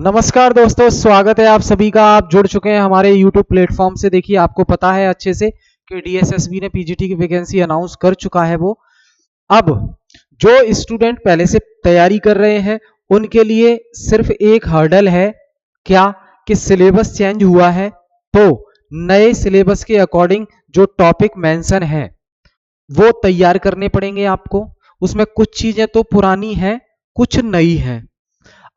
नमस्कार दोस्तों, स्वागत है आप सभी का। आप जुड़ चुके हैं हमारे YouTube प्लेटफॉर्म से। देखिए, आपको पता है अच्छे से कि डीएसएसबी ने पीजीटी की वैकेंसी अनाउंस कर चुका है। वो अब जो स्टूडेंट पहले से तैयारी कर रहे हैं उनके लिए सिर्फ एक हर्डल है, क्या कि सिलेबस चेंज हुआ है। तो नए सिलेबस के अकॉर्डिंग जो टॉपिक मेंशन है वो तैयार करने पड़ेंगे आपको। उसमें कुछ चीजें तो पुरानी हैं, कुछ नई हैं।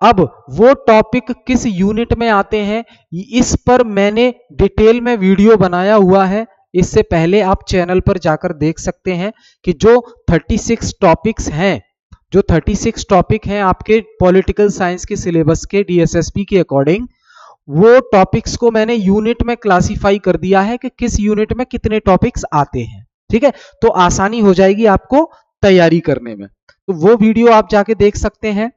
अब वो टॉपिक किस यूनिट में आते हैं इस पर मैंने डिटेल में वीडियो बनाया हुआ है। इससे पहले आप चैनल पर जाकर देख सकते हैं कि जो 36 टॉपिक्स हैं, जो 36 टॉपिक हैं आपके पॉलिटिकल साइंस के सिलेबस के डीएसएसपी के अकॉर्डिंग, वो टॉपिक्स को मैंने यूनिट में क्लासिफाई कर दिया है कि किस यूनिट में कितने टॉपिक्स आते हैं। ठीक है, तो आसानी हो जाएगी आपको तैयारी करने में। तो वो वीडियो आप जाके देख सकते हैं।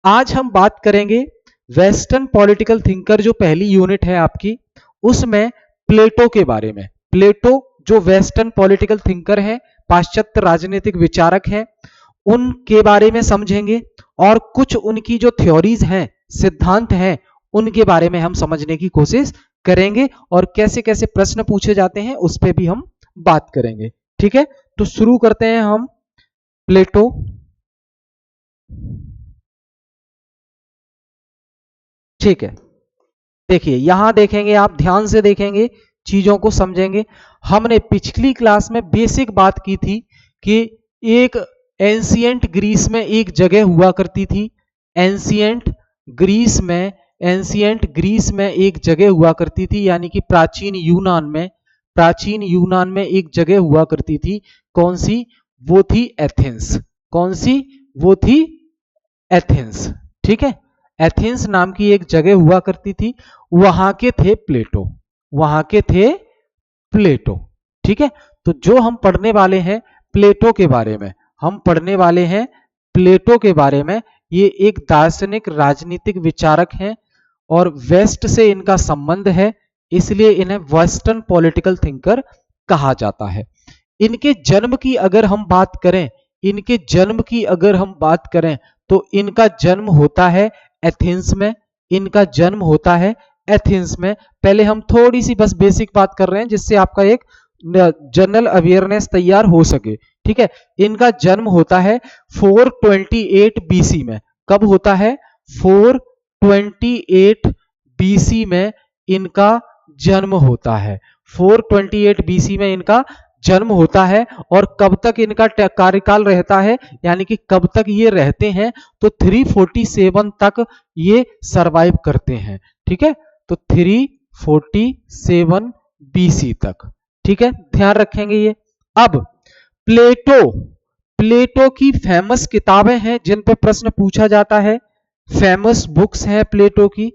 आज हम बात करेंगे वेस्टर्न पॉलिटिकल थिंकर, जो पहली यूनिट है आपकी, उसमें प्लेटो के बारे में। प्लेटो जो वेस्टर्न पॉलिटिकल थिंकर है, पाश्चात्य राजनीतिक विचारक हैं, उनके बारे में समझेंगे और कुछ उनकी जो थ्योरीज हैं, सिद्धांत हैं, उनके बारे में हम समझने की कोशिश करेंगे और कैसे कैसे प्रश्न पूछे जाते हैं उस पर भी हम बात करेंगे। ठीक है, तो शुरू करते हैं हम प्लेटो। ठीक है, देखिए यहां देखेंगे, आप ध्यान से देखेंगे, चीजों को समझेंगे। हमने पिछली क्लास में बेसिक बात की थी कि एक एंशिएंट ग्रीस में एक जगह हुआ करती थी। एंशिएंट ग्रीस में एक जगह हुआ करती थी, यानी कि प्राचीन यूनान में एक जगह हुआ करती थी। कौन सी? वो थी एथेंस। कौन सी? वो थी एथेंस। ठीक है, एथेंस नाम की एक जगह हुआ करती थी, वहां के थे प्लेटो। ठीक है, तो जो हम पढ़ने वाले हैं प्लेटो के बारे में, ये एक दार्शनिक राजनीतिक विचारक हैं और वेस्ट से इनका संबंध है, इसलिए इन्हें वेस्टर्न पॉलिटिकल थिंकर कहा जाता है। इनके जन्म की अगर हम बात करें तो इनका जन्म होता है एथेंस में। पहले हम थोड़ी सी बस बेसिक बात कर रहे हैं जिससे आपका एक जनरल अवेयरनेस तैयार हो सके। ठीक है, इनका जन्म होता है 428 बीसी में। कब होता है? 428 बीसी में इनका जन्म होता है। 428 बीसी में इनका जन्म होता है और कब तक इनका कार्यकाल रहता है, यानी कि कब तक ये रहते हैं, तो 347 तक ये सरवाइव करते हैं। ठीक है, तो 347 बीसी तक। ठीक है, ध्यान रखेंगे ये। अब प्लेटो की फेमस किताबें हैं जिन पर प्रश्न पूछा जाता है। फेमस बुक्स हैं प्लेटो की,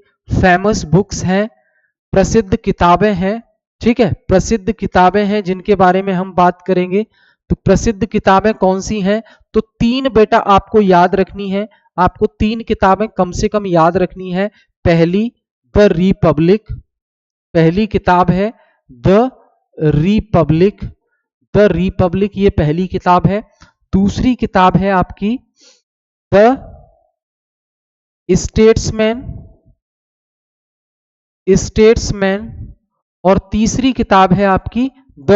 प्रसिद्ध किताबें हैं। ठीक है, प्रसिद्ध किताबें हैं जिनके बारे में हम बात करेंगे। तो प्रसिद्ध किताबें कौन सी हैं? तो तीन बेटा आपको याद रखनी है, आपको तीन किताबें कम से कम याद रखनी है। पहली द किताब है द रिपब्लिक, ये पहली किताब है। दूसरी किताब है आपकी द स्टेट्समैन और तीसरी किताब है आपकी द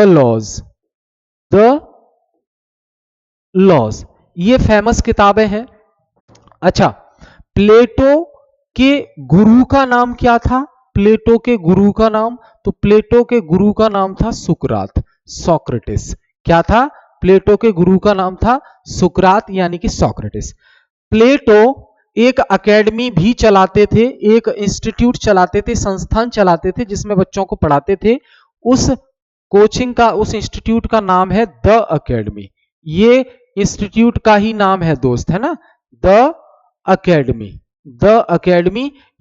लॉज। ये फेमस किताबें हैं। अच्छा, प्लेटो के गुरु का नाम क्या था? प्लेटो के गुरु का नाम था सोक्रेटिस। क्या था? प्लेटो के गुरु का नाम था सुकरात, यानी कि सोक्रेटिस। प्लेटो एक एकेडमी भी चलाते थे, एक इंस्टीट्यूट चलाते थे, संस्थान चलाते थे जिसमें बच्चों को पढ़ाते थे। उस इंस्टीट्यूट का नाम है द एकेडमी। ये इंस्टीट्यूट का ही नाम है दोस्त, है ना, द एकेडमी।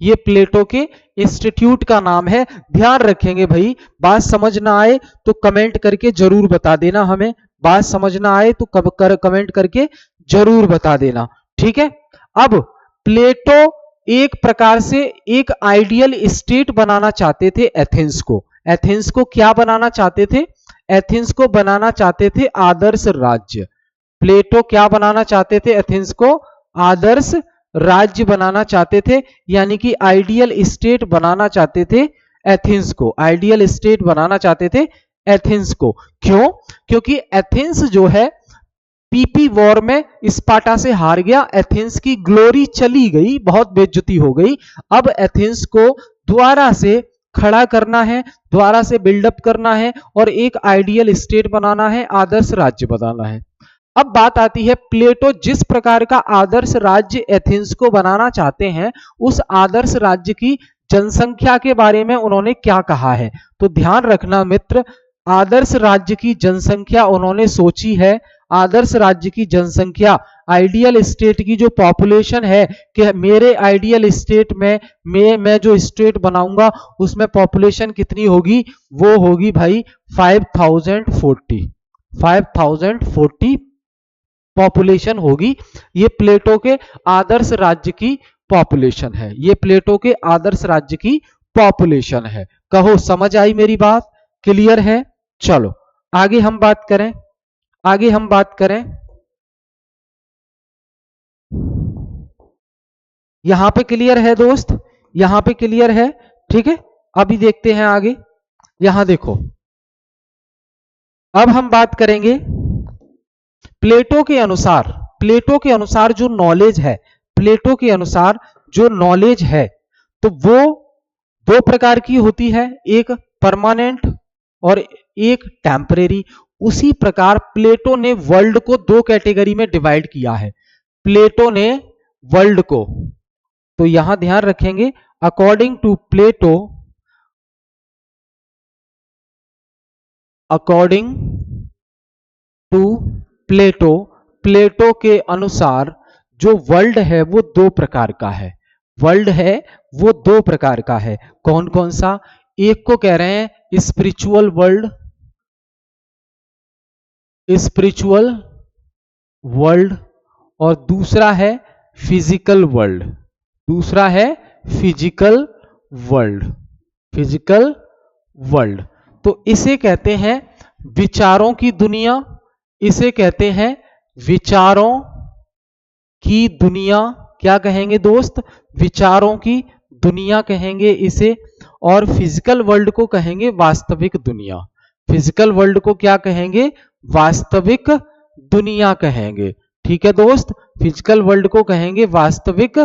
ये प्लेटो के इंस्टीट्यूट का नाम है। ध्यान रखेंगे भाई, बात समझ ना आए तो कमेंट करके जरूर बता देना हमें। बात समझ ना आए तो कमेंट करके जरूर बता देना। ठीक है, अब प्लेटो एक प्रकार से एक आइडियल स्टेट बनाना चाहते थे एथेंस को क्या बनाना चाहते थे? एथेंस को बनाना चाहते थे आदर्श राज्य। प्लेटो क्या बनाना चाहते थे? एथेंस को आदर्श राज्य बनाना चाहते थे, यानी कि आइडियल स्टेट बनाना चाहते थे एथेंस को, आइडियल स्टेट बनाना चाहते थे एथेंस को। क्यों? क्योंकि एथेंस जो है पीपी वॉर में स्पार्टा से हार गया, एथेंस की ग्लोरी चली गई, बहुत बेइज्जती हो गई। अब एथेंस को दोबारा से खड़ा करना है, दोबारा से बिल्डअप करना है और एक आइडियल स्टेट बनाना है, आदर्श राज्य बनाना है। अब बात आती है प्लेटो जिस प्रकार का आदर्श राज्य एथेंस को बनाना चाहते हैं, उस आदर्श राज्य की जनसंख्या के बारे में उन्होंने क्या कहा है। तो ध्यान रखना मित्र, आदर्श राज्य की जनसंख्या उन्होंने सोची है, आदर्श राज्य की जनसंख्या, आइडियल स्टेट की जो पॉपुलेशन है कि मेरे आइडियल स्टेट में मैं जो स्टेट बनाऊंगा उसमें पॉपुलेशन कितनी होगी, वो होगी भाई 5040 पॉपुलेशन होगी। ये प्लेटो के आदर्श राज्य की पॉपुलेशन है, ये प्लेटो के आदर्श राज्य की पॉपुलेशन है। कहो समझ आई मेरी बात, क्लियर है? चलो आगे हम बात करें, आगे हम बात करें। यहां पे क्लियर है दोस्त, यहां पे क्लियर है, ठीक है। अभी देखते हैं आगे, यहां देखो, अब हम बात करेंगे प्लेटो के अनुसार, प्लेटो के अनुसार जो नॉलेज है, प्लेटो के अनुसार जो नॉलेज है, तो वो दो प्रकार की होती है, एक परमानेंट और एक टेम्परेरी। उसी प्रकार प्लेटो ने वर्ल्ड को दो कैटेगरी में डिवाइड किया है, प्लेटो ने वर्ल्ड को। तो यहां ध्यान रखेंगे, according to Plato, according to Plato, Plato के अनुसार जो वर्ल्ड है वो दो प्रकार का है, वर्ल्ड है वो दो प्रकार का है। कौन कौन सा? एक को कह रहे हैं स्पिरिचुअल वर्ल्ड, स्पिरिचुअल वर्ल्ड, और दूसरा है फिजिकल वर्ल्ड, दूसरा है फिजिकल वर्ल्ड, फिजिकल वर्ल्ड। तो इसे कहते हैं विचारों की दुनिया, इसे कहते हैं विचारों की दुनिया। क्या कहेंगे दोस्त? विचारों की दुनिया कहेंगे इसे। और फिजिकल वर्ल्ड को कहेंगे वास्तविक दुनिया, फिजिकल वर्ल्ड को क्या कहेंगे? वास्तविक दुनिया कहेंगे। ठीक है दोस्त, फिजिकल वर्ल्ड को कहेंगे वास्तविक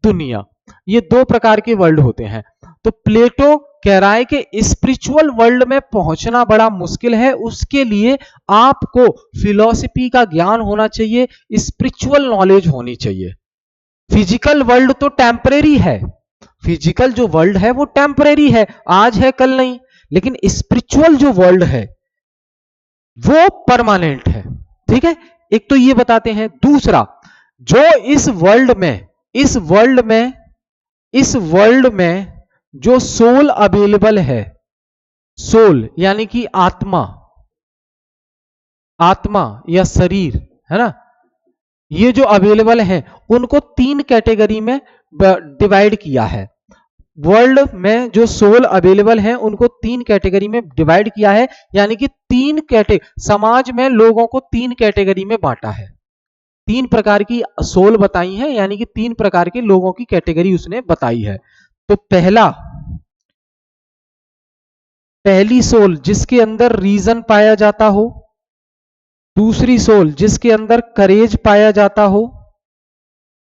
दुनिया। ये दो प्रकार के वर्ल्ड होते हैं। तो प्लेटो कह रहा है कि स्पिरिचुअल वर्ल्ड में पहुंचना बड़ा मुश्किल है, उसके लिए आपको फिलॉसफी का ज्ञान होना चाहिए, स्पिरिचुअल नॉलेज होनी चाहिए। फिजिकल वर्ल्ड तो टेम्परेरी है, फिजिकल जो वर्ल्ड है वो टेम्परेरी है, आज है कल नहीं, लेकिन स्पिरिचुअल जो वर्ल्ड है वो परमानेंट है। ठीक है, एक तो ये बताते हैं। दूसरा, जो इस वर्ल्ड में, इस वर्ल्ड में, इस वर्ल्ड में जो सोल अवेलेबल है, सोल यानी कि आत्मा, आत्मा या शरीर है ना, ये जो अवेलेबल है उनको तीन कैटेगरी में डिवाइड किया है। वर्ल्ड में जो सोल अवेलेबल है उनको तीन कैटेगरी में डिवाइड किया है, यानी कि तीन समाज में लोगों को तीन कैटेगरी में बांटा है, तीन प्रकार की सोल बताई है, यानी कि तीन प्रकार के लोगों की कैटेगरी उसने बताई है। तो पहली सोल जिसके अंदर रीजन पाया जाता हो, दूसरी सोल जिसके अंदर करेज पाया जाता हो,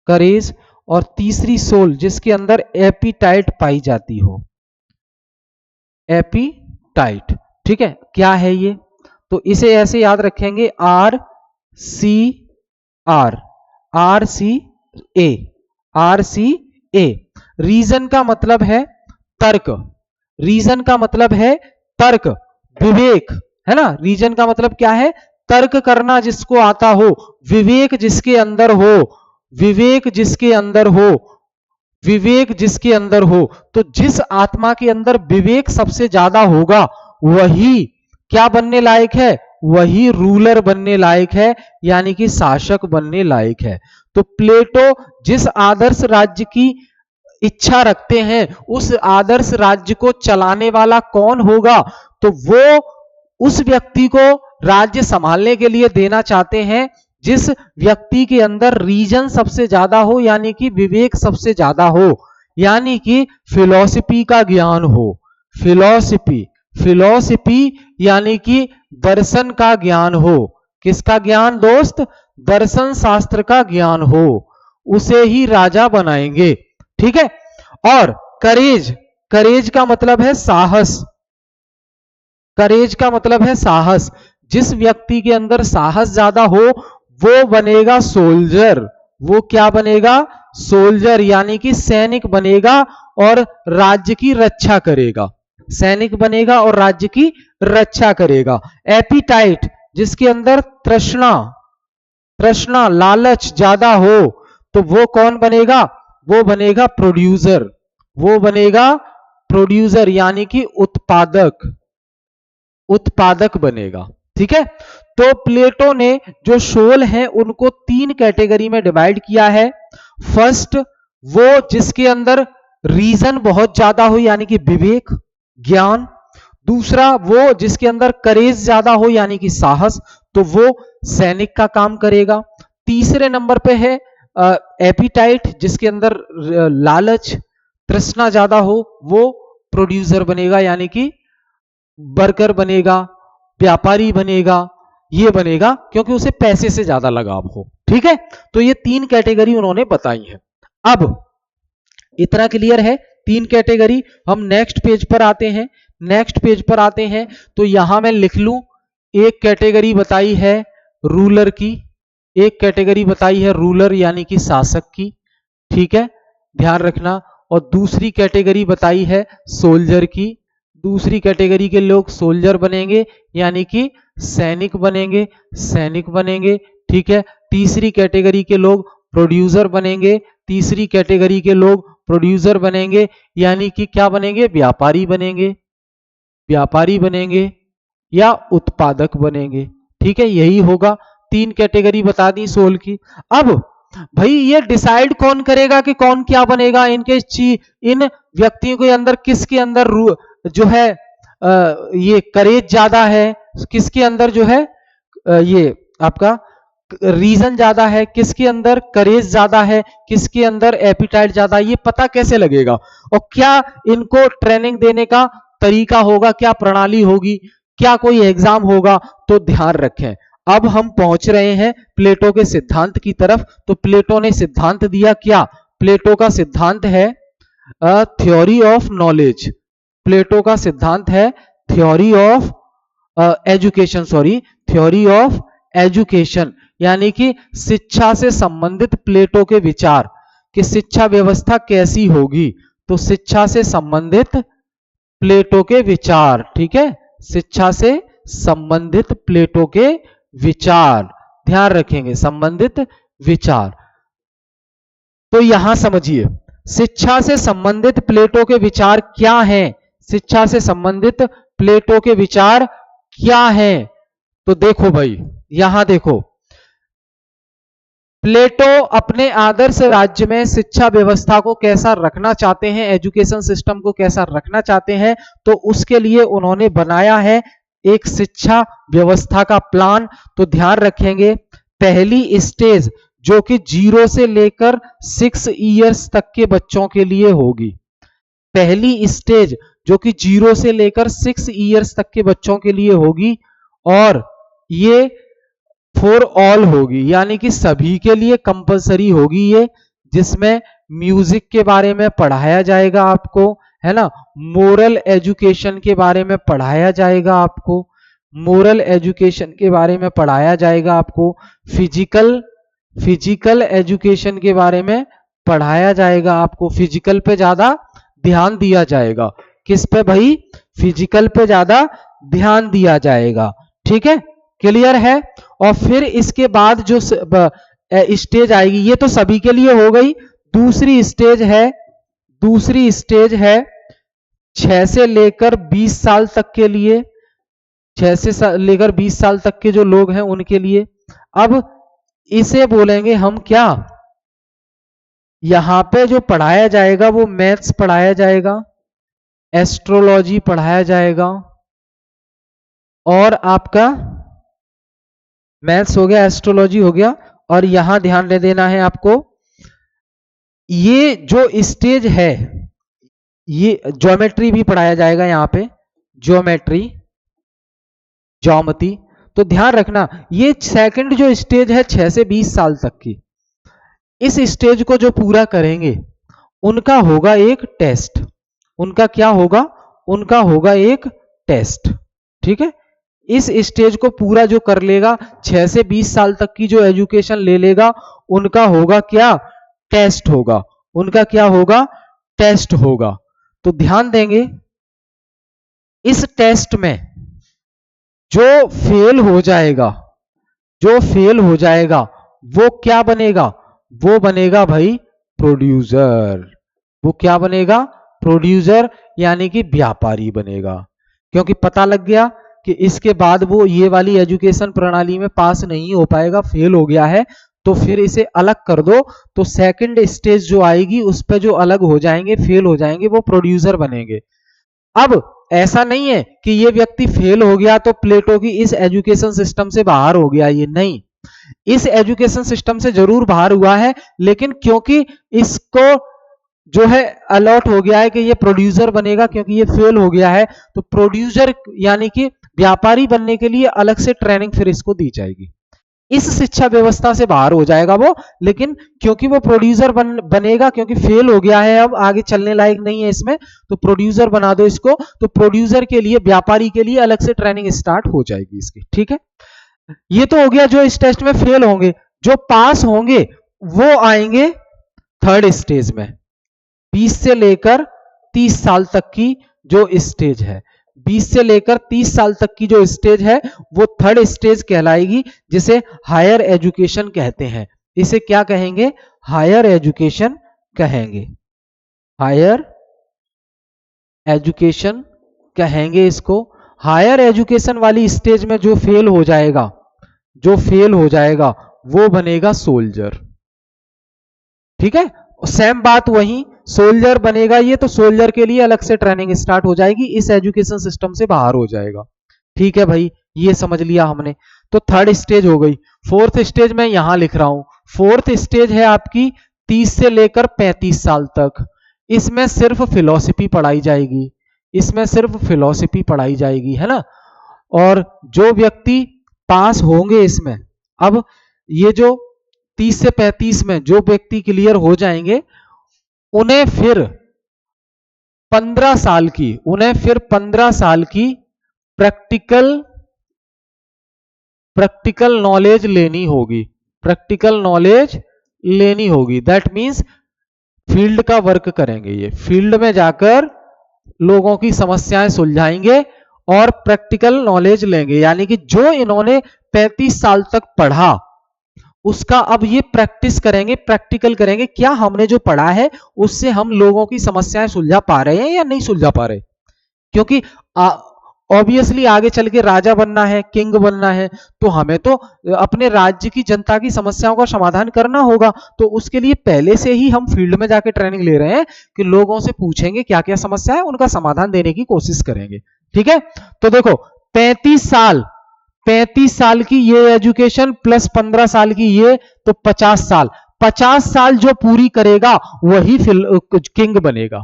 करेज, और तीसरी सोल जिसके अंदर एपीटाइट पाई जाती हो, एपीटाइट। ठीक है, क्या है ये? तो इसे ऐसे याद रखेंगे, R C R, R C A, R C A. Reason का मतलब है तर्क, रीजन का मतलब है तर्क, विवेक, है ना। रीजन का मतलब क्या है? तर्क करना जिसको आता हो, विवेक जिसके अंदर हो, विवेक जिसके अंदर हो, विवेक जिसके अंदर हो। तो जिस आत्मा के अंदर विवेक सबसे ज्यादा होगा वही क्या बनने लायक है? वही रूलर बनने लायक है, यानी कि शासक बनने लायक है। तो प्लेटो जिस आदर्श राज्य की इच्छा रखते हैं, उस आदर्श राज्य को चलाने वाला कौन होगा? तो वो उस व्यक्ति को राज्य संभालने के लिए देना चाहते हैं जिस व्यक्ति के अंदर रीजन सबसे ज्यादा हो, यानी कि विवेक सबसे ज्यादा हो, यानी कि फिलॉसफी का ज्ञान हो। फिलॉसफी, फिलॉसफी यानी कि दर्शन का ज्ञान हो। किसका ज्ञान दोस्त? दर्शन शास्त्र का ज्ञान हो, उसे ही राजा बनाएंगे। ठीक है। और करेज, करेज का मतलब है साहस। करेज का मतलब है साहस। जिस व्यक्ति के अंदर साहस ज्यादा हो वो बनेगा सोल्जर। वो क्या बनेगा? सोल्जर, यानी कि सैनिक बनेगा और राज्य की रक्षा करेगा। सैनिक बनेगा और राज्य की रक्षा करेगा। एपिटाइट, जिसके अंदर तृष्णा, तृष्णा लालच ज्यादा हो, तो वो कौन बनेगा? वो बनेगा प्रोड्यूसर। वो बनेगा प्रोड्यूसर, यानी कि उत्पादक, उत्पादक बनेगा। ठीक है। तो प्लेटो ने जो सोल है उनको 3 कैटेगरी में डिवाइड किया है। फर्स्ट, वो जिसके अंदर रीजन बहुत ज्यादा हो, यानी कि विवेक, ज्ञान। दूसरा, वो जिसके अंदर करेज ज्यादा हो, यानी कि साहस, तो वो सैनिक का काम करेगा। तीसरे नंबर पे है एपिटाइट, जिसके अंदर लालच, तृष्णा ज्यादा हो, वो प्रोड्यूसर बनेगा, यानी कि वर्कर बनेगा, व्यापारी बनेगा, ये बनेगा क्योंकि उसे पैसे से ज्यादा लगाव हो। ठीक है। तो ये 3 कैटेगरी उन्होंने बताई है। अब इतना क्लियर है 3 कैटेगरी। हम नेक्स्ट पेज पर आते हैं। नेक्स्ट पेज पर आते हैं तो यहां मैं लिख लूं, एक कैटेगरी बताई है रूलर की, एक कैटेगरी बताई है रूलर यानी कि शासक की। ठीक है, ध्यान रखना। और दूसरी कैटेगरी बताई है सोल्जर की। दूसरी कैटेगरी के लोग सोल्जर बनेंगे, यानी कि सैनिक बनेंगे, सैनिक बनेंगे। ठीक है। तीसरी कैटेगरी के लोग प्रोड्यूसर बनेंगे। तीसरी कैटेगरी के लोग प्रोड्यूसर बनेंगे, यानी कि क्या बनेंगे? व्यापारी बनेंगे, व्यापारी बनेंगे या उत्पादक बनेंगे। ठीक है, यही होगा। 3 कैटेगरी बता दी सोल की। अब भाई ये डिसाइड कौन करेगा कि कौन क्या बनेगा? इन व्यक्तियों के अंदर किसके अंदर जो है ये करेज ज्यादा है, किसके अंदर जो है ये आपका रीजन ज्यादा है, किसके अंदर करेज ज्यादा है, किसके अंदर एपिटाइट ज्यादा है, ये पता कैसे लगेगा? और क्या इनको ट्रेनिंग देने का तरीका होगा? क्या प्रणाली होगी? क्या कोई एग्जाम होगा? तो ध्यान रखें। अब हम पहुंच रहे हैं प्लेटो के सिद्धांत की तरफ। तो प्लेटो ने सिद्धांत दिया क्या? प्लेटो का सिद्धांत है थ्योरी ऑफ नॉलेज। प्लेटो का सिद्धांत है theory of education, sorry, theory of education, यानी कि शिक्षा से संबंधित प्लेटो के विचार कि शिक्षा व्यवस्था कैसी होगी। तो शिक्षा से संबंधित प्लेटो के विचार। ठीक है, शिक्षा से संबंधित प्लेटो के विचार, ध्यान रखेंगे, संबंधित विचार। तो यहां समझिए शिक्षा से संबंधित प्लेटो के विचार क्या हैं। शिक्षा से संबंधित प्लेटो के विचार क्या हैं? तो देखो भाई, यहां देखो, प्लेटो अपने आदर्श राज्य में शिक्षा व्यवस्था को कैसा रखना चाहते हैं, एजुकेशन सिस्टम को कैसा रखना चाहते हैं, तो उसके लिए उन्होंने बनाया है एक शिक्षा व्यवस्था का प्लान। तो ध्यान रखेंगे, पहली स्टेज जो कि 0 से लेकर 6 इयर्स तक के बच्चों के लिए होगी। पहली स्टेज जो कि 0 से लेकर 6 इयर्स तक के बच्चों के लिए होगी, और ये फॉर ऑल होगी, यानी कि सभी के लिए कंपलसरी होगी ये, जिसमें म्यूजिक के बारे में पढ़ाया जाएगा आपको, है ना, मोरल एजुकेशन के बारे में पढ़ाया जाएगा आपको, मोरल एजुकेशन के बारे में पढ़ाया जाएगा आपको, फिजिकल एजुकेशन के बारे में पढ़ाया जाएगा आपको। फिजिकल पे ज्यादा ध्यान दिया जाएगा। किस पे भाई? फिजिकल पे ज्यादा ध्यान दिया जाएगा। ठीक है, क्लियर है। और फिर इसके बाद जो स्टेज आएगी, ये तो सभी के लिए हो गई। दूसरी स्टेज है, दूसरी स्टेज है 6 से लेकर 20 साल तक के लिए, 6 से लेकर 20 साल तक के जो लोग हैं उनके लिए। अब इसे बोलेंगे हम क्या? यहां पे जो पढ़ाया जाएगा वो मैथ्स पढ़ाया जाएगा, एस्ट्रोलॉजी पढ़ाया जाएगा, और आपका मैथ्स हो गया, एस्ट्रोलॉजी हो गया, और यहां ध्यान दे देना है आपको, ये जो स्टेज है, ये ज्योमेट्री भी पढ़ाया जाएगा यहाँ पे, ज्योमेट्री, ज्योमेट्री। तो ध्यान रखना, ये सेकंड जो स्टेज है 6 से 20 साल तक की, इस स्टेज को जो पूरा करेंगे उनका होगा एक टेस्ट। उनका क्या होगा? उनका होगा एक टेस्ट। ठीक है, इस स्टेज को पूरा जो कर लेगा, 6 से 20 साल तक की जो एजुकेशन ले लेगा, उनका होगा क्या? टेस्ट होगा। उनका क्या होगा? टेस्ट होगा। तो ध्यान देंगे, इस टेस्ट में जो फेल हो जाएगा, जो फेल हो जाएगा वो क्या बनेगा? वो बनेगा भाई प्रोड्यूसर। वो क्या बनेगा? प्रोड्यूसर, यानी कि व्यापारी बनेगा। क्योंकि पता लग गया कि इसके बाद वो ये वाली एजुकेशन प्रणाली में पास नहीं हो पाएगा, फेल हो गया है, तो फिर इसे अलग कर दो। तो सेकंड स्टेज जो आएगी उस पे जो अलग हो जाएंगे, फेल हो जाएंगे, वो प्रोड्यूसर बनेंगे। अब ऐसा नहीं है कि ये व्यक्ति फेल हो गया तो प्लेटो की इस एजुकेशन सिस्टम से बाहर हो गया, ये नहीं, इस एजुकेशन सिस्टम से जरूर बाहर हुआ है, लेकिन क्योंकि इसको जो है अलॉट हो गया है कि ये प्रोड्यूसर बनेगा, क्योंकि ये फेल हो गया है, तो प्रोड्यूसर यानी कि व्यापारी बनने के लिए अलग से ट्रेनिंग फिर इसको दी जाएगी। इस शिक्षा व्यवस्था से बाहर हो जाएगा वो, लेकिन क्योंकि वो प्रोड्यूसर बनेगा, क्योंकि फेल हो गया है, अब आगे चलने लायक नहीं है इसमें, तो प्रोड्यूसर बना दो इसको। तो प्रोड्यूसर के लिए, व्यापारी के लिए अलग से ट्रेनिंग स्टार्ट हो जाएगी इसकी। ठीक है, ये तो हो गया जो इस टेस्ट में फेल होंगे। जो पास होंगे वो आएंगे थर्ड स्टेज में, 20 से लेकर 30 साल तक की जो स्टेज है, 20 से लेकर 30 साल तक की जो स्टेज है वो थर्ड स्टेज कहलाएगी, जिसे हायर एजुकेशन कहते हैं। इसे क्या कहेंगे? हायर एजुकेशन कहेंगे। हायर एजुकेशन कहेंगे इसको। हायर एजुकेशन वाली स्टेज में जो फेल हो जाएगा, जो फेल हो जाएगा वो बनेगा सोल्जर। ठीक है, सेम बात वही, सोल्जर बनेगा ये, तो सोल्जर के लिए अलग से ट्रेनिंग स्टार्ट हो जाएगी, इस एजुकेशन सिस्टम से बाहर हो जाएगा। ठीक है भाई, ये समझ लिया हमने। तो थर्ड स्टेज हो गई। फोर्थ स्टेज मैं यहां लिख रहा हूं, फोर्थ स्टेज है आपकी 30 से लेकर 35 साल तक। इसमें सिर्फ फिलॉसफी पढ़ाई जाएगी, इसमें सिर्फ फिलॉसफी पढ़ाई जाएगी, है ना। और जो व्यक्ति पास होंगे इसमें, अब ये जो 30 से 35 में जो व्यक्ति क्लियर हो जाएंगे, उन्हें फिर 15 साल की, उन्हें फिर 15 साल की प्रैक्टिकल प्रैक्टिकल नॉलेज लेनी होगी, प्रैक्टिकल नॉलेज लेनी होगी। दैट मीन्स फील्ड का वर्क करेंगे, ये फील्ड में जाकर लोगों की समस्याएं सुलझाएंगे और प्रैक्टिकल नॉलेज लेंगे, यानी कि जो इन्होंने 35 साल तक पढ़ा उसका अब ये प्रैक्टिस करेंगे, प्रैक्टिकल करेंगे, क्या हमने जो पढ़ा है उससे हम लोगों की समस्याएं सुलझा पा रहे हैं या नहीं सुलझा पा रहे। क्योंकि ऑब्वियसली आगे चल के राजा बनना है, किंग बनना है, तो हमें तो अपने राज्य की जनता की समस्याओं का समाधान करना होगा। तो उसके लिए पहले से ही हम फील्ड में जाके ट्रेनिंग ले रहे हैं कि लोगों से पूछेंगे क्या क्या समस्या है, उनका समाधान देने की कोशिश करेंगे। ठीक है, तो देखो 35 साल की ये एजुकेशन प्लस 15 साल की ये, तो 50 साल, 50 साल जो पूरी करेगा वही किंग बनेगा।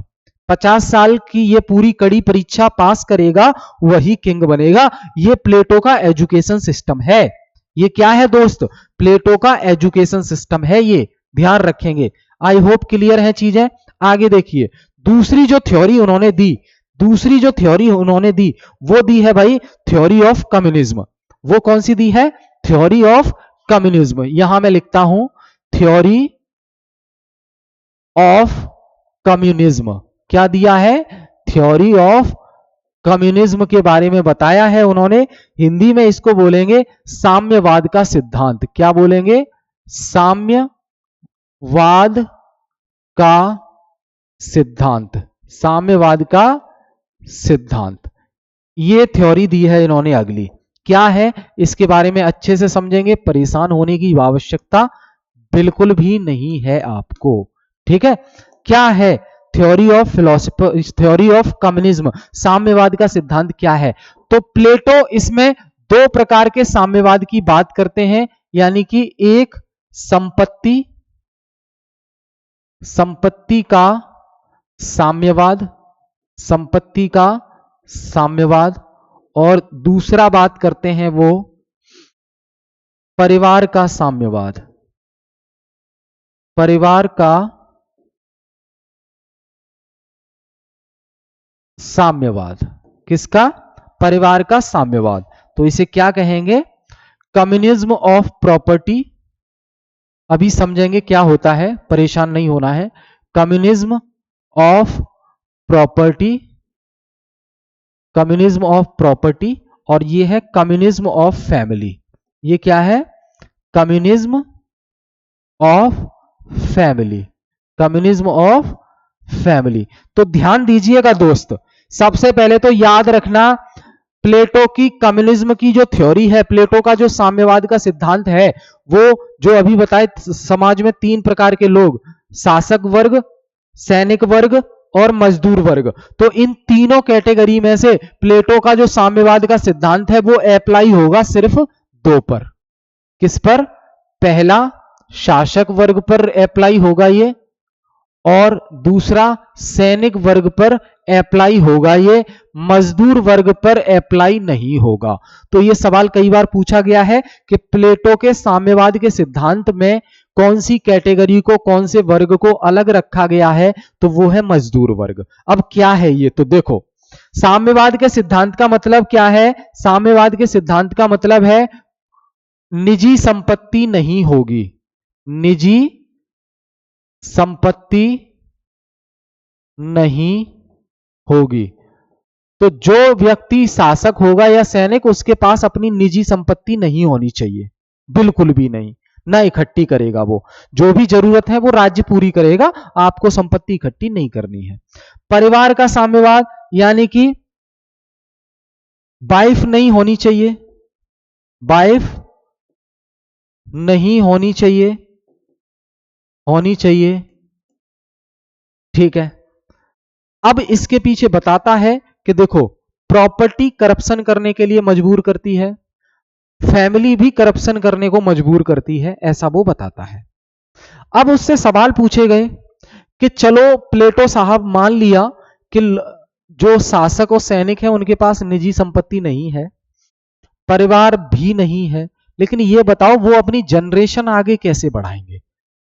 50 साल की ये पूरी कड़ी परीक्षा पास करेगा वही किंग बनेगा। ये प्लेटो का एजुकेशन सिस्टम है। ये क्या है दोस्त? प्लेटो का एजुकेशन सिस्टम है, ये ध्यान रखेंगे। आई होप क्लियर है चीजें। आगे देखिए, दूसरी जो थ्योरी उन्होंने दी, दूसरी जो थ्योरी उन्होंने दी वो दी है भाई थ्योरी ऑफ कम्युनिज्म। वो कौन सी दी है? Theory of communism. यहां मैं लिखता हूं थ्योरी ऑफ कम्युनिज्म। क्या दिया है? थ्योरी ऑफ कम्युनिज्म के बारे में बताया है उन्होंने। हिंदी में इसको बोलेंगे साम्यवाद का सिद्धांत। क्या बोलेंगे? साम्यवाद का सिद्धांत, साम्यवाद का सिद्धांत। ये थ्योरी दी है इन्होंने। अगली क्या है इसके बारे में अच्छे से समझेंगे, परेशान होने की आवश्यकता बिल्कुल भी नहीं है आपको। ठीक है, क्या है theory of philosophy, theory of communism, साम्यवाद का सिद्धांत क्या है? तो प्लेटो इसमें दो प्रकार के साम्यवाद की बात करते हैं, यानी कि एक संपत्ति का साम्यवाद, संपत्ति का साम्यवाद, और दूसरा बात करते हैं वो परिवार का साम्यवाद, परिवार का साम्यवाद। किसका? परिवार का साम्यवाद। तो इसे क्या कहेंगे? Communism of property. अभी समझेंगे क्या होता है, परेशान नहीं होना है। Communism of property, communism of property, और ये है कम्युनिज्म ऑफ फैमिली। ये क्या है? Communism of family, communism of family. तो ध्यान दीजिएगा दोस्त, सबसे पहले तो याद रखना प्लेटो की कम्युनिज्म की जो थ्योरी है, प्लेटो का जो साम्यवाद का सिद्धांत है, वो जो अभी बताए समाज में तीन प्रकार के लोग, शासक वर्ग, सैनिक वर्ग और मजदूर वर्ग। तो इन तीनों कैटेगरी में से प्लेटो का जो साम्यवाद का सिद्धांत है वो अप्लाई होगा सिर्फ दो पर। किस पर? पहला शासक वर्ग पर अप्लाई होगा ये, और दूसरा सैनिक वर्ग पर अप्लाई होगा ये, मजदूर वर्ग पर अप्लाई नहीं होगा। तो ये सवाल कई बार पूछा गया है कि प्लेटो के साम्यवाद के सिद्धांत में कौन सी कैटेगरी को, कौन से वर्ग को अलग रखा गया है, तो वो है मजदूर वर्ग। अब क्या है ये, तो देखो साम्यवाद के सिद्धांत का मतलब क्या है? साम्यवाद के सिद्धांत का मतलब है निजी संपत्ति नहीं होगी, निजी संपत्ति नहीं होगी। तो जो व्यक्ति शासक होगा या सैनिक, उसके पास अपनी निजी संपत्ति नहीं होनी चाहिए, बिल्कुल भी नहीं, ना इकट्ठी करेगा। वो जो भी जरूरत है वो राज्य पूरी करेगा, आपको संपत्ति इकट्ठी नहीं करनी है। परिवार का साम्यवाद, यानी कि वाइफ नहीं होनी चाहिए, वाइफ नहीं होनी चाहिए, होनी चाहिए, ठीक है। अब इसके पीछे बताता है कि देखो प्रॉपर्टी करप्शन करने के लिए मजबूर करती है, फैमिली भी करप्शन करने को मजबूर करती है, ऐसा वो बताता है। अब उससे सवाल पूछे गए कि चलो प्लेटो साहब मान लिया कि जो शासक और सैनिक है उनके पास निजी संपत्ति नहीं है, परिवार भी नहीं है, लेकिन ये बताओ वो अपनी जनरेशन आगे कैसे बढ़ाएंगे?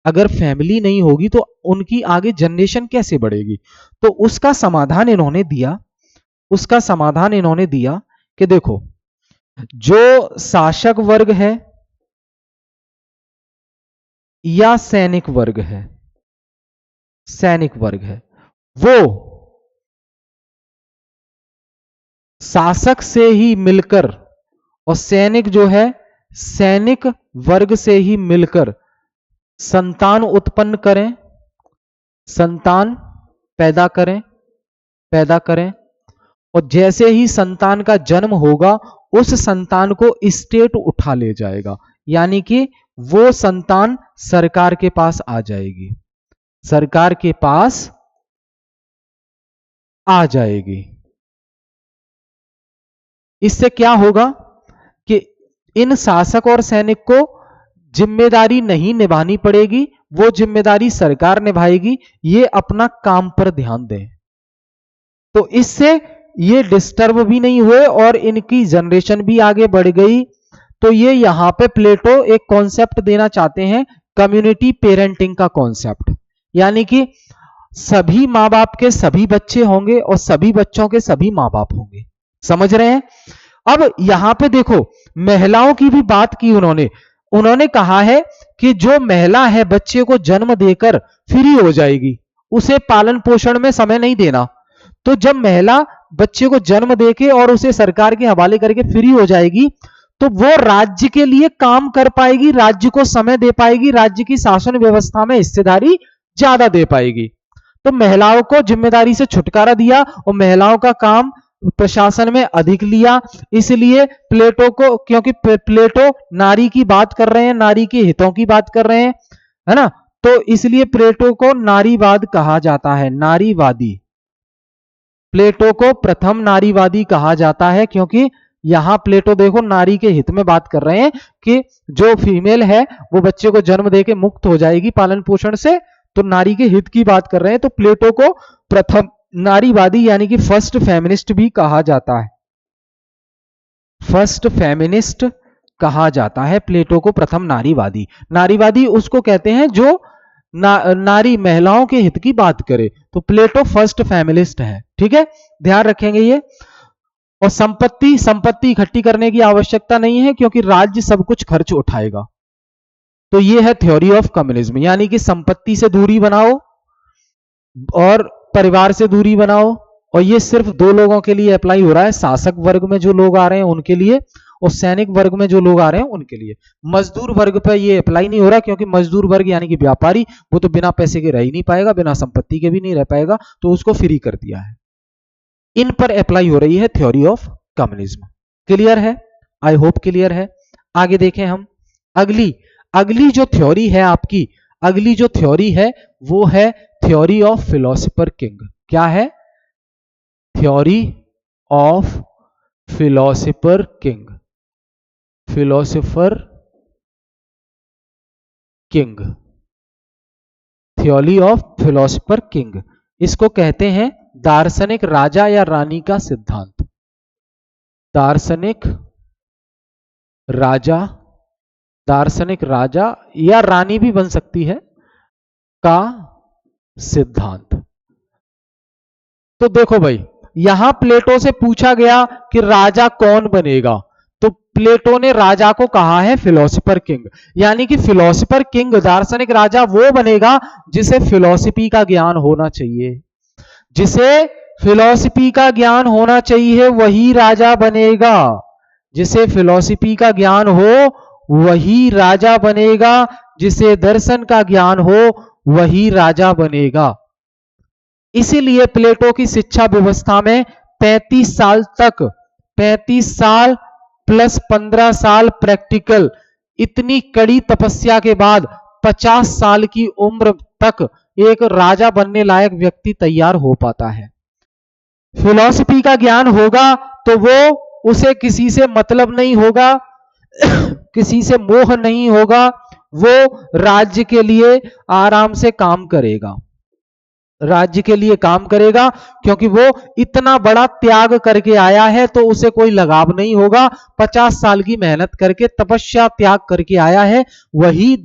अगर फैमिली नहीं होगी तो उनकी आगे जनरेशन कैसे बढ़ेगी? तो उसका समाधान इन्होंने दिया, उसका समाधान इन्होंने दिया कि देखो जो शासक वर्ग है या सैनिक वर्ग है, सैनिक वर्ग है, वो शासक से ही मिलकर, और सैनिक जो है सैनिक वर्ग से ही मिलकर संतान उत्पन्न करें, संतान पैदा करें, पैदा करें, और जैसे ही संतान का जन्म होगा उस संतान को स्टेट उठा ले जाएगा, यानी कि वो संतान सरकार के पास आ जाएगी, सरकार के पास आ जाएगी। इससे क्या होगा कि इन शासक और सैनिक को जिम्मेदारी नहीं निभानी पड़ेगी, वो जिम्मेदारी सरकार निभाएगी, ये अपना काम पर ध्यान दें। तो इससे ये डिस्टर्ब भी नहीं हुए और इनकी जनरेशन भी आगे बढ़ गई। तो ये यहां पे प्लेटो एक कॉन्सेप्ट देना चाहते हैं, कम्युनिटी पेरेंटिंग का कॉन्सेप्ट, यानी कि सभी माँ बाप के सभी बच्चे होंगे और सभी बच्चों के सभी माँ बाप होंगे। समझ रहे हैं? अब यहां पे देखो महिलाओं की भी बात की उन्होंने, उन्होंने कहा है कि जो महिला है बच्चे को जन्म देकर फ्री हो जाएगी, उसे पालन पोषण में समय नहीं देना। तो जब महिला बच्चे को जन्म देके और उसे सरकार के हवाले करके फ्री हो जाएगी, तो वो राज्य के लिए काम कर पाएगी, राज्य को समय दे पाएगी, राज्य की शासन व्यवस्था में हिस्सेदारी ज्यादा दे पाएगी। तो महिलाओं को जिम्मेदारी से छुटकारा दिया और महिलाओं का काम प्रशासन में अधिक लिया। इसलिए प्लेटो को, क्योंकि प्लेटो नारी की बात कर रहे हैं, नारी के हितों की बात कर रहे हैं, है ना, तो इसलिए प्लेटो को नारीवाद कहा जाता है, नारीवादी। प्लेटो को प्रथम नारीवादी कहा जाता है क्योंकि यहां प्लेटो देखो नारी के हित में बात कर रहे हैं कि जो फीमेल है वो बच्चे को जन्म देके मुक्त हो जाएगी पालन पोषण से, तो नारी के हित की बात कर रहे हैं। तो प्लेटो को प्रथम नारीवादी यानी कि फर्स्ट फेमिनिस्ट भी कहा जाता है। फर्स्ट फेमिनिस्ट कहा जाता है प्लेटो को, प्रथम नारीवादी। नारीवादी उसको कहते हैं जो नारी महिलाओं के हित की बात करे, तो प्लेटो फर्स्ट फेमिनिस्ट है। ठीक है, ध्यान रखेंगे ये। और संपत्ति इकट्ठी करने की आवश्यकता नहीं है क्योंकि राज्य सब कुछ खर्च उठाएगा। तो ये है थ्योरी ऑफ कम्युनिज्म, यानी कि संपत्ति से दूरी बनाओ और परिवार से दूरी बनाओ। और ये सिर्फ दो लोगों के लिए अप्लाई हो रहा है, शासक वर्ग में जो लोग आ रहे हैं उनके लिए और सैनिक वर्ग में जो लोग आ रहे हैं उनके लिए। मजदूर वर्ग पर ये अप्लाई नहीं हो रहा क्योंकि मजदूर वर्ग यानी कि व्यापारी, वो तो बिना पैसे के रह ही नहीं पाएगा, बिना संपत्ति के भी नहीं रह पाएगा, तो उसको फ्री कर दिया है। इन पर अप्लाई हो रही है थ्योरी ऑफ कम्युनिज्म। क्लियर है? आई होप क्लियर है। आगे देखें हम अगली जो थ्योरी है आपकी, अगली जो थ्योरी है वो है थ्योरी ऑफ फिलोसोफर किंग। क्या है? Theory of philosopher king. Philosopher king, theory of philosopher king, इसको कहते हैं दार्शनिक राजा या रानी का सिद्धांत। दार्शनिक राजा या रानी भी बन सकती है का सिद्धांत। तो देखो भाई, यहां प्लेटो से पूछा गया कि राजा कौन बनेगा, तो प्लेटो ने राजा को कहा है फिलोसोफर किंग, यानी कि फिलोसोफर किंग दार्शनिक राजा वो बनेगा जिसे फिलोसफी का ज्ञान होना चाहिए। जिसे फिलोसफी का ज्ञान होना चाहिए वही राजा बनेगा। जिसे फिलोसफी का ज्ञान हो वही राजा बनेगा। जिसे दर्शन का ज्ञान हो वही राजा बनेगा। इसीलिए प्लेटो की शिक्षा व्यवस्था में 35 साल तक, 35 साल प्लस 15 साल प्रैक्टिकल, इतनी कड़ी तपस्या के बाद 50 साल की उम्र तक एक राजा बनने लायक व्यक्ति तैयार हो पाता है। फिलॉसफी का ज्ञान होगा तो वो उसे किसी से मतलब नहीं होगा, किसी से मोह नहीं होगा, वो राज्य के लिए आराम से काम करेगा, राज्य के लिए काम करेगा, क्योंकि वो इतना बड़ा त्याग करके आया है तो उसे कोई लगाव नहीं होगा। 50 साल की मेहनत करके, तपस्या त्याग करके आया है, वही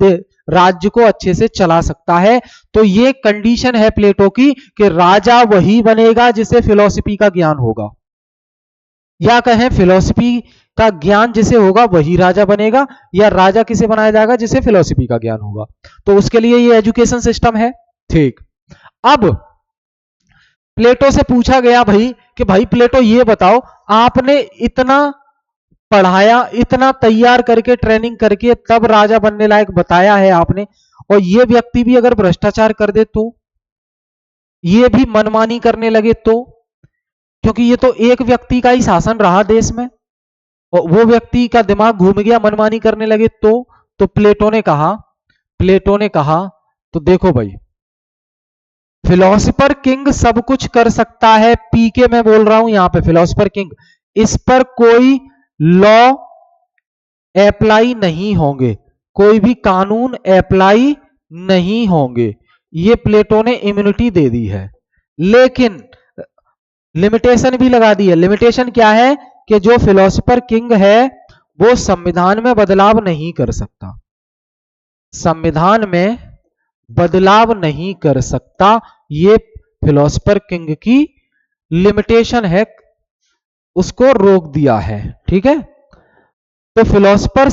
राज्य को अच्छे से चला सकता है। तो ये कंडीशन है प्लेटो की कि राजा वही बनेगा जिसे फिलॉसफी का ज्ञान होगा, या कहें फिलॉसफी का ज्ञान जिसे होगा वही राजा बनेगा, या राजा किसे बनाया जाएगा जिसे फिलॉसफी का ज्ञान होगा। तो उसके लिए ये एजुकेशन सिस्टम है। ठीक, अब प्लेटो से पूछा गया भाई कि भाई प्लेटो ये बताओ, आपने इतना पढ़ाया, इतना तैयार करके, ट्रेनिंग करके तब राजा बनने लायक बताया है आपने, और ये व्यक्ति भी अगर भ्रष्टाचार कर दे तो, ये भी मनमानी करने लगे तो, क्योंकि ये तो एक व्यक्ति का ही शासन रहा देश में, और वो व्यक्ति का दिमाग घूम गया, मनमानी करने लगे तो प्लेटो ने कहा तो देखो भाई, फिलोसोफर किंग सब कुछ कर सकता है, पीके मैं बोल रहा हूं यहां पे फिलोसोफर किंग, इस पर कोई लॉ अप्लाई नहीं होंगे, कोई भी कानून अप्लाई नहीं होंगे, ये प्लेटो ने इम्यूनिटी दे दी है। लेकिन लिमिटेशन भी लगा दी है। लिमिटेशन क्या है कि जो फिलोसोफर किंग है वो संविधान में बदलाव नहीं कर सकता, संविधान में बदलाव नहीं कर सकता, ये फिलोसोफर किंग की लिमिटेशन है, उसको रोक दिया है। ठीक है, तो फिलोसोफर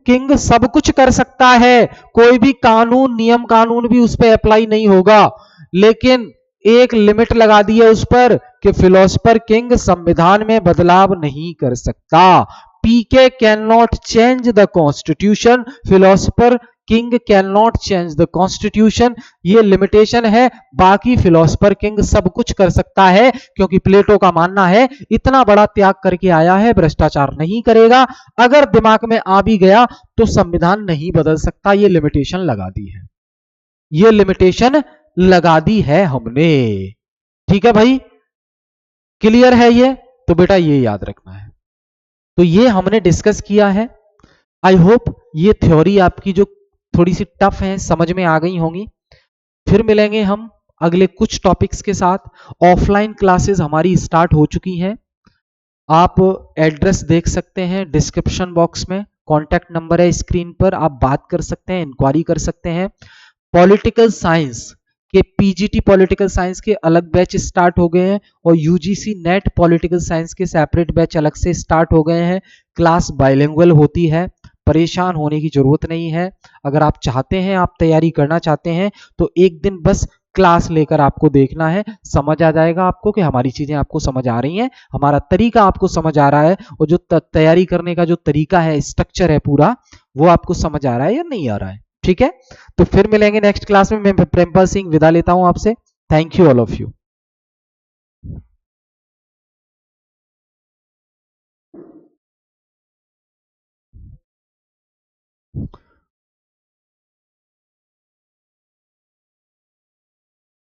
किंग सब कुछ कर सकता है, कोई भी कानून, नियम कानून भी उस पर अप्लाई नहीं होगा, लेकिन एक लिमिट लगा दी है उस पर कि फिलोसोफर किंग संविधान में बदलाव नहीं कर सकता। PK can not change the constitution, philosopher king can not change the constitution, ये लिमिटेशन है। बाकी फिलोसोफर किंग सब कुछ कर सकता है, क्योंकि प्लेटो का मानना है इतना बड़ा त्याग करके आया है, भ्रष्टाचार नहीं करेगा, अगर दिमाग में आ भी गया तो संविधान नहीं बदल सकता, ये लिमिटेशन लगा दी है, ये लिमिटेशन लगा दी है हमने। ठीक है भाई, क्लियर है ये? तो बेटा ये याद रखना है। तो ये हमने डिस्कस किया है। आई होप ये थ्योरी आपकी जो थोड़ी सी टफ है समझ में आ गई होंगी। फिर मिलेंगे हम अगले कुछ टॉपिक्स के साथ। ऑफलाइन क्लासेस हमारी स्टार्ट हो चुकी हैं। आप एड्रेस देख सकते हैं डिस्क्रिप्शन बॉक्स में, कॉन्टैक्ट नंबर है स्क्रीन पर, आप बात कर सकते हैं, इंक्वायरी कर सकते हैं। पॉलिटिकल साइंस के पीजीटी पॉलिटिकल साइंस के अलग बैच स्टार्ट हो गए हैं और यूजीसी नेट पॉलिटिकल साइंस के सेपरेट बैच अलग से स्टार्ट हो गए हैं। क्लास बाइलिंगुअल होती है, परेशान होने की जरूरत नहीं है। अगर आप चाहते हैं, आप तैयारी करना चाहते हैं, तो एक दिन बस क्लास लेकर आपको देखना है, समझ आ जाएगा आपको कि हमारी चीजें आपको समझ आ रही हैं, हमारा तरीका आपको समझ आ रहा है, और जो तैयारी करने का जो तरीका है, स्ट्रक्चर है पूरा, वो आपको समझ आ रहा है या नहीं आ रहा है। ठीक है, तो फिर मिलेंगे नेक्स्ट क्लास में। मैं प्रेमपाल सिंह विदा लेता हूं आपसे। Thank you all of you.